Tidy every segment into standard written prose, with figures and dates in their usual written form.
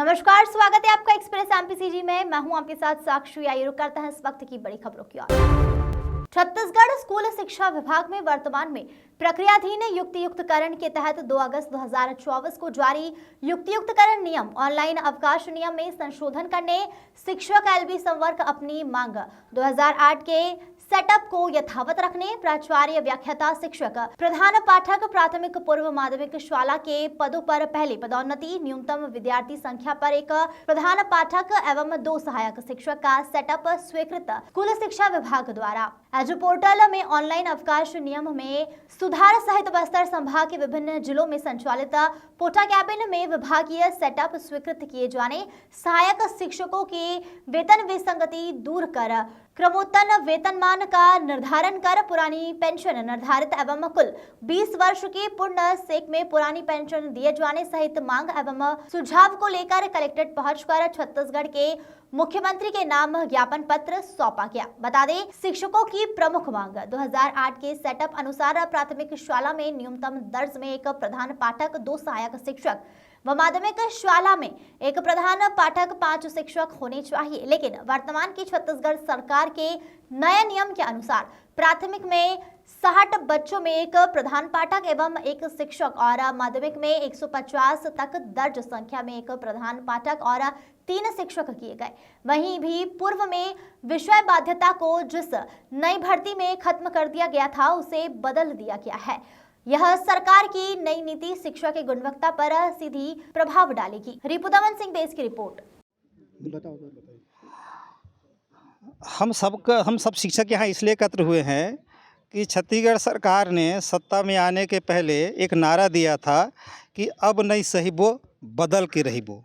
नमस्कार, स्वागत है आपका एक्सप्रेस एमपीसीजी में। मैं हूं आपके साथ साक्षी। आइए रुक करते हैं इस वक्त की बड़ी खबरों की ओर। छत्तीसगढ़ स्कूल शिक्षा विभाग में वर्तमान में प्रक्रियाधीन युक्तियुक्तकरण के तहत 2 अगस्त 2024 को जारी युक्तियुक्तकरण नियम ऑनलाइन अवकाश नियम में संशोधन करने शिक्षक एलबी संवर्ग अपनी मांग 2008 के सेटअप को यथावत रखने, प्राचार्य, व्याख्याता, शिक्षक, प्रधान पाठक, प्राथमिक पूर्व माध्यमिक शाला के पदों पर पहली पदोन्नति, न्यूनतम विद्यार्थी संख्या पर एक प्रधान पाठक एवं 2 सहायक शिक्षक का सेटअप स्वीकृत स्कूल शिक्षा विभाग द्वारा। एजु पोर्टल में ऑनलाइन अवकाश नियम में सुधार सहित बस्तर संभाग के विभिन्न जिलों में संचालित पोटा कैबिन में विभागीय सेटअप स्वीकृत किए जाने, सहायक शिक्षकों की वेतन विसंगति दूर कर क्रमोत्तन वेतनमान का निर्धारण कर पुरानी पेंशन निर्धारित एवं कुल 20 वर्ष की पूर्ण सेक में पुरानी पेंशन दिए जाने सहित मांग एवं सुझाव को लेकर कलेक्ट्रेट पहुंचकर छत्तीसगढ़ के मुख्यमंत्री के नाम ज्ञापन पत्र सौंपा गया। बता दें, शिक्षकों की प्रमुख मांग 2008 के सेटअप अनुसार प्राथमिक शाला में न्यूनतम दर्ज में एक प्रधान पाठक, 2 सहायक शिक्षक व माध्यमिक शाला में एक प्रधान पाठक, 5 शिक्षक होने चाहिए। लेकिन वर्तमान की छत्तीसगढ़ सरकार के नए नियम के अनुसार प्राथमिक में 60 बच्चों में एक प्रधान पाठक एवं एक शिक्षक और माध्यमिक में 150 तक दर्ज संख्या में एक प्रधान पाठक और 3 शिक्षक किए गए। वहीं भी पूर्व में विषय बाध्यता को जिस नई भर्ती में खत्म कर दिया गया था उसे बदल दिया गया है। यह सरकार की नई नीति शिक्षा की गुणवत्ता पर सीधी प्रभाव डालेगी। रिपुदमन सिंह बेस की रिपोर्ट। हम सब शिक्षक यहाँ इसलिए एकत्र हुए हैं कि छत्तीसगढ़ सरकार ने सत्ता में आने के पहले एक नारा दिया था कि अब नहीं सहिबो बदल के रहिबो।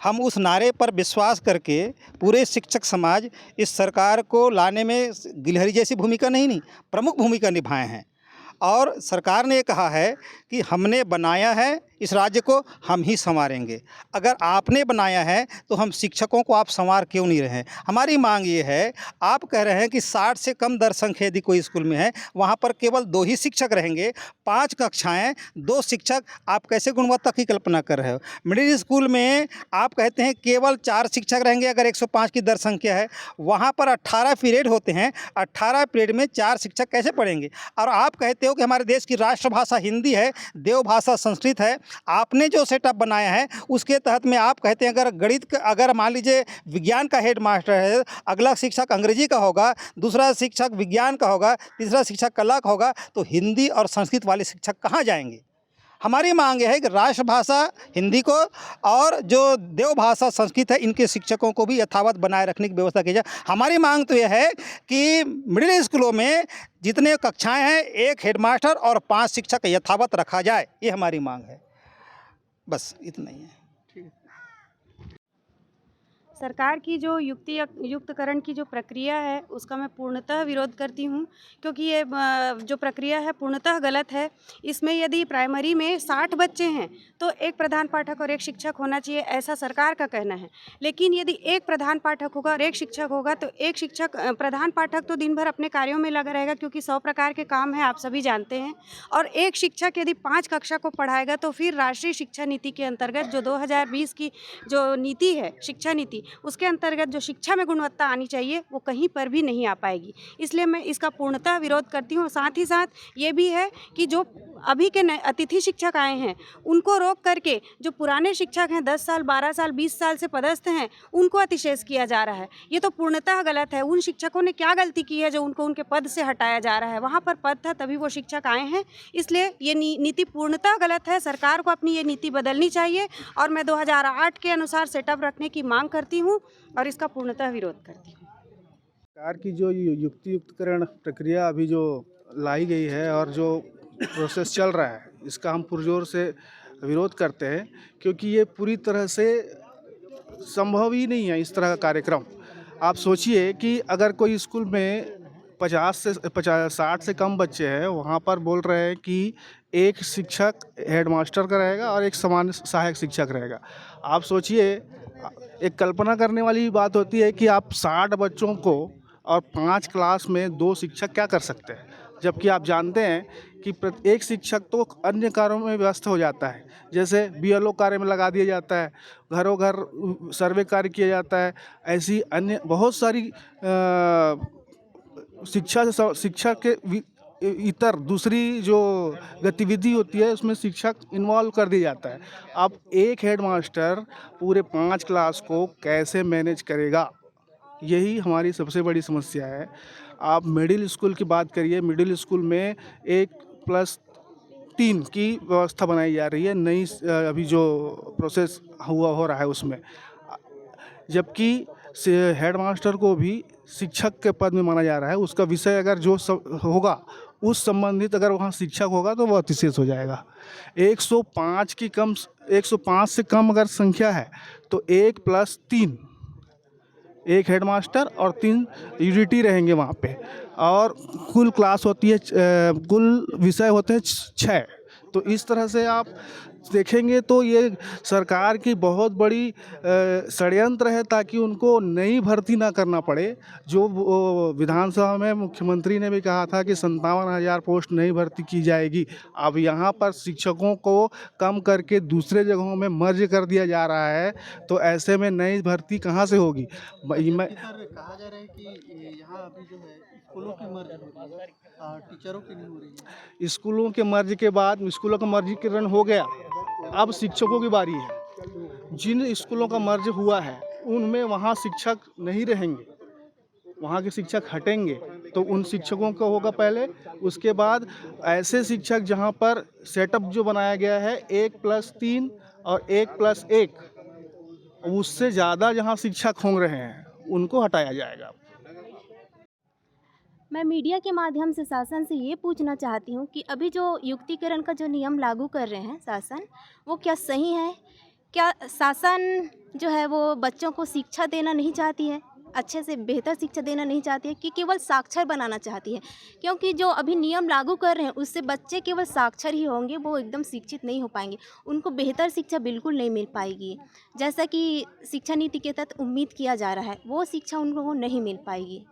हम उस नारे पर विश्वास करके पूरे शिक्षक समाज इस सरकार को लाने में गिलहरी जैसी भूमिका नहीं प्रमुख भूमिका निभाए हैं। और सरकार ने कहा है कि हमने बनाया है इस राज्य को, हम ही संवारेंगे। अगर आपने बनाया है तो हम शिक्षकों को आप संवार क्यों नहीं रहे हैं? हमारी मांग ये है, आप कह रहे हैं कि 60 से कम दर संख्या यदि कोई स्कूल में है वहाँ पर केवल 2 ही शिक्षक रहेंगे, 5 कक्षाएं, 2 शिक्षक, आप कैसे गुणवत्ता की कल्पना कर रहे हो? मिडिल स्कूल में आप कहते हैं केवल 4 शिक्षक रहेंगे अगर 105 की दर संख्या है, वहाँ पर 18 पीरियड होते हैं, 18 पीरियड में 4 शिक्षक कैसे पढ़ेंगे? और आप कहते हो कि हमारे देश की राष्ट्रभाषा हिंदी है, देवभाषा संस्कृत है। आपने जो सेटअप बनाया है उसके तहत में आप कहते हैं अगर गणित अगर मान लीजिए विज्ञान का हेड मास्टर है, अगला शिक्षक अंग्रेजी का होगा, दूसरा शिक्षक विज्ञान का होगा, तीसरा शिक्षक कला का होगा, तो हिंदी और संस्कृत वाले शिक्षक कहाँ जाएंगे? हमारी मांग है कि राष्ट्रभाषा हिंदी को और जो देवभाषा संस्कृत है इनके शिक्षकों को भी यथावत बनाए रखने की व्यवस्था की जाए। हमारी मांग तो यह है कि मिडिल स्कूलों में जितने कक्षाएं हैं 1 हेडमास्टर और 5 शिक्षक यथावत रखा जाए, ये हमारी मांग है। बस इतना ही है। सरकार की जो युक्तिकरण की जो प्रक्रिया है उसका मैं पूर्णतः विरोध करती हूँ, क्योंकि ये जो प्रक्रिया है पूर्णतः गलत है। इसमें यदि प्राइमरी में 60 बच्चे हैं तो 1 प्रधान पाठक और 1 शिक्षक होना चाहिए, ऐसा सरकार का कहना है। लेकिन यदि 1 प्रधान पाठक होगा और 1 शिक्षक होगा तो 1 शिक्षक प्रधान पाठक तो दिन भर अपने कार्यों में लगा रहेगा, क्योंकि 100 प्रकार के काम हैं, आप सभी जानते हैं। और 1 शिक्षक यदि 5 कक्षा को पढ़ाएगा तो फिर राष्ट्रीय शिक्षा नीति के अंतर्गत जो 2020 की जो नीति है, शिक्षा नीति, उसके अंतर्गत जो शिक्षा में गुणवत्ता आनी चाहिए वो कहीं पर भी नहीं आ पाएगी। इसलिए मैं इसका पूर्णतः विरोध करती हूँ। साथ ही साथ ये भी है कि जो अभी के नए अतिथि शिक्षक आए हैं उनको रोक करके जो पुराने शिक्षक हैं 10 साल, 12 साल, 20 साल से पदस्थ हैं उनको अतिशेष किया जा रहा है। ये तो पूर्णतः गलत है। उन शिक्षकों ने क्या गलती की है जो उनको उनके पद से हटाया जा रहा है? वहाँ पर पद था तभी वो शिक्षक आए हैं। इसलिए ये नीति पूर्णतः गलत है। सरकार को अपनी ये नीति बदलनी चाहिए और मैं 2008 के अनुसार सेटअप रखने की मांग करती हूँ और इसका पूर्णतः विरोध करती हूँ। सरकार की जो युक्तियुक्तकरण प्रक्रिया अभी जो लाई गई है और जो प्रोसेस चल रहा है इसका हम पुरजोर से विरोध करते हैं, क्योंकि ये पूरी तरह से संभव ही नहीं है इस तरह का कार्यक्रम। आप सोचिए कि अगर कोई स्कूल में 60 से कम बच्चे हैं, वहाँ पर बोल रहे हैं कि 1 शिक्षक हेडमास्टर का रहेगा और 1 सामान्य सहायक शिक्षक रहेगा। आप सोचिए, एक कल्पना करने वाली बात होती है कि आप 60 बच्चों को और 5 क्लास में 2 शिक्षक क्या कर सकते हैं? जबकि आप जानते हैं कि एक शिक्षक तो अन्य कार्यों में व्यस्त हो जाता है, जैसे बीएलओ कार्य में लगा दिया जाता है, घरों घर सर्वे कार्य किया जाता है। ऐसी अन्य बहुत सारी शिक्षा के इतर दूसरी जो गतिविधि होती है उसमें शिक्षक इन्वॉल्व कर दिया जाता है। अब एक हेडमास्टर पूरे 5 क्लास को कैसे मैनेज करेगा, यही हमारी सबसे बड़ी समस्या है। आप मिडिल स्कूल की बात करिए, मिडिल स्कूल में 1+3 की व्यवस्था बनाई जा रही है, नई अभी जो प्रोसेस हो रहा है उसमें, जबकि हेडमास्टर को भी शिक्षक के पद में माना जा रहा है। उसका विषय अगर जो होगा उस संबंधित अगर वहाँ शिक्षक होगा तो वो अतिशेष हो जाएगा। 105 से कम अगर संख्या है तो 1+3, 1 हेडमास्टर और 3 यूडीटी रहेंगे वहाँ पे, और कुल क्लास होती है, कुल विषय होते हैं 6। तो इस तरह से आप देखेंगे तो ये सरकार की बहुत बड़ी षड्यंत्र है ताकि उनको नई भर्ती ना करना पड़े। जो विधानसभा में मुख्यमंत्री ने भी कहा था कि 57,000 पोस्ट नई भर्ती की जाएगी। अब यहाँ पर शिक्षकों को कम करके दूसरे जगहों में मर्ज कर दिया जा रहा है, तो ऐसे में नई भर्ती कहाँ से होगी। मैं कहा जा रहा है कि यहाँ अभी जो है स्कूलों की मर्ज हो रही है, टीचरों की नहीं हो रही है। स्कूलों के मर्ज के बाद स्कूलों का मर्जीकरण हो गया, अब शिक्षकों की बारी है। जिन स्कूलों का मर्ज हुआ है उनमें वहाँ शिक्षक नहीं रहेंगे, वहाँ के शिक्षक हटेंगे, तो उन शिक्षकों का होगा पहले। उसके बाद ऐसे शिक्षक जहाँ पर सेटअप जो बनाया गया है 1+3 और 1+1, उससे ज़्यादा जहाँ शिक्षक होंगे रहे हैं उनको हटाया जाएगा। मैं मीडिया के माध्यम से शासन से ये पूछना चाहती हूँ कि अभी जो युक्तिकरण का जो नियम लागू कर रहे हैं शासन, वो क्या सही है? क्या शासन जो है वो बच्चों को शिक्षा देना नहीं चाहती है, अच्छे से बेहतर शिक्षा देना नहीं चाहती है, कि केवल साक्षर बनाना चाहती है? क्योंकि जो अभी नियम लागू कर रहे हैं उससे बच्चे केवल साक्षर ही होंगे, वो एकदम शिक्षित नहीं हो पाएंगे, उनको बेहतर शिक्षा बिल्कुल नहीं मिल पाएगी। जैसा कि शिक्षा नीति के तहत उम्मीद किया जा रहा है वो शिक्षा उनको नहीं मिल पाएगी।